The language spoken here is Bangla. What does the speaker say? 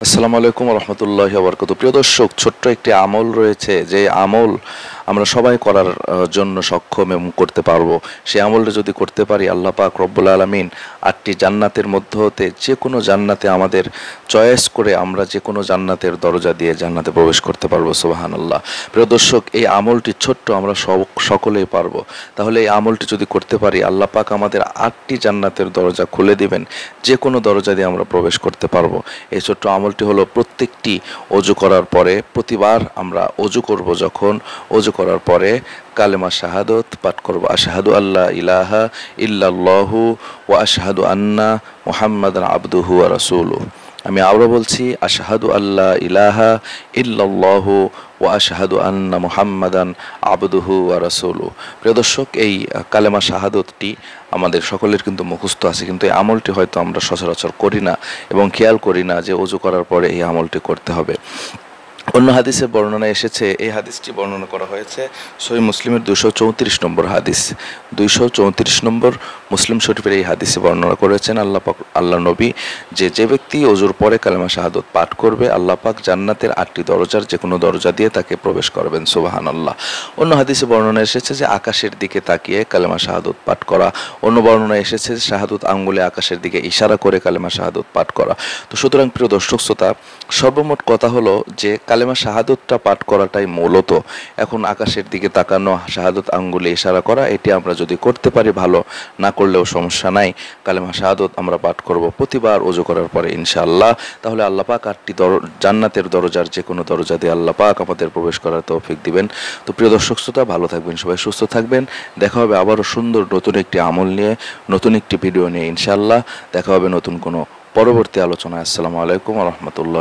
আসসালামু আলাইকুম রহমতুল্লাহি ওয়া বারাকাতুহু। প্রিয় দর্শক, ছোট্ট একটি আমল রয়েছে যে আমল আমরা সবাই করার জন্য সক্ষম এবং করতে পারবো। সেই আমলটা যদি করতে পারি, আল্লাহ পাক রব্বুল আলামিন ৮টি জান্নাতের মধ্য হতে যে কোনো জান্নাতে আমাদের চয়েস করে আমরা যে কোনো জান্নাতের দরজা দিয়ে জান্নাতে প্রবেশ করতে পারবো। সুবহানাল্লাহ। প্রিয় দর্শক, এই আমলটি ছোট্ট, আমরা সকলেই পারবো। তাহলে এই আমলটি যদি করতে পারি, আল্লাহ পাক আমাদের ৮টি জান্নাতের দরজা খুলে দিবেন, যে কোনো দরজা দিয়ে আমরা প্রবেশ করতে পারবো। এই ছোট্ট আমলটি হলো প্রত্যেকটি অজু করার পরে, প্রতিবার আমরা অজু করব, যখন অজু করার পরে কালেমা শাহাদত পাঠ করব। আশহাদু আল্লা ইলাহা ইল্লাল্লাহু ওয়া আশহাদু আন্না মুহাম্মাদান আবদুহু ওয়া রাসূলুহু। আমি আবারও বলছি, আশহাদু আল্লা ইলাহা ইল্লাল্লাহু ওয়া আশহাদু আন্না মুহাম্মাদান আবদুহু ওয়া রাসূলুহু। প্রিয় দর্শক, এই কালেমা শাহাদতটি আমাদের সকলের কিন্তু মুখস্থ আছে, কিন্তু এই আমলটি হয়তো আমরা সচরাচর করি না এবং খেয়াল করি না যে অজু করার পরে এই আমলটি করতে হবে। অন্য হাদিসে বর্ণনা এসেছে, এই হাদিসটি বর্ণনা করা হয়েছে সহিহ মুসলিমের 234 নম্বর হাদিস। 234 নম্বর মুসলিম শরীফের এই হাদিসে বর্ণনা করেছেন আল্লাহ নবী যে ব্যক্তি অজুর পরে কালেমা শাহাদত পাঠ করবে, আল্লাহ পাক জান্নাতের 8টি দরজার যে কোনো দরজা দিয়ে তাকে প্রবেশ করবেন। সুবহানাল্লাহ। অন্য হাদিসে বর্ণনা এসেছে যে আকাশের দিকে তাকিয়ে কালেমা শাহাদত পাঠ করা। অন্য বর্ণনা এসেছে শাহাদত আঙ্গুলে আকাশের দিকে ইশারা করে কালেমা শাহাদত পাঠ করা। তো সুতরাং প্রিয় দর্শক শ্রোতা, সর্বমোট কথা হলো যে কালেমা শাহাদতটা পাঠ করাটাই মূলত। এখন আকাশের দিকে তাকানো, শাহাদত আঙ্গুলে ইশারা করা, এটি আমরা যদি করতে পারি ভালো, না করলেও সমস্যা নাই। কালেমা শাহাদত আমরা পাঠ করব প্রতিবার ওযু করার পরে ইনশাআল্লাহ। তাহলে আল্লাহ পাক 8টি জান্নাতের দরজার যে কোনো দরজা দিয়ে আল্লাহ পাক আমাদের প্রবেশ করার তৌফিক দিবেন। তো প্রিয় দর্শক শ্রোতা, ভালো থাকবেন, সবাই সুস্থ থাকবেন। দেখা হবে আবারও সুন্দর নতুন একটি আমল নিয়ে, নতুন একটি ভিডিও নিয়ে ইনশাআল্লাহ। দেখা হবে নতুন কোনো পরবর্তী আলোচনায়। আসসালামু আলাইকুম ওয়া রাহমাতুল্লাহ।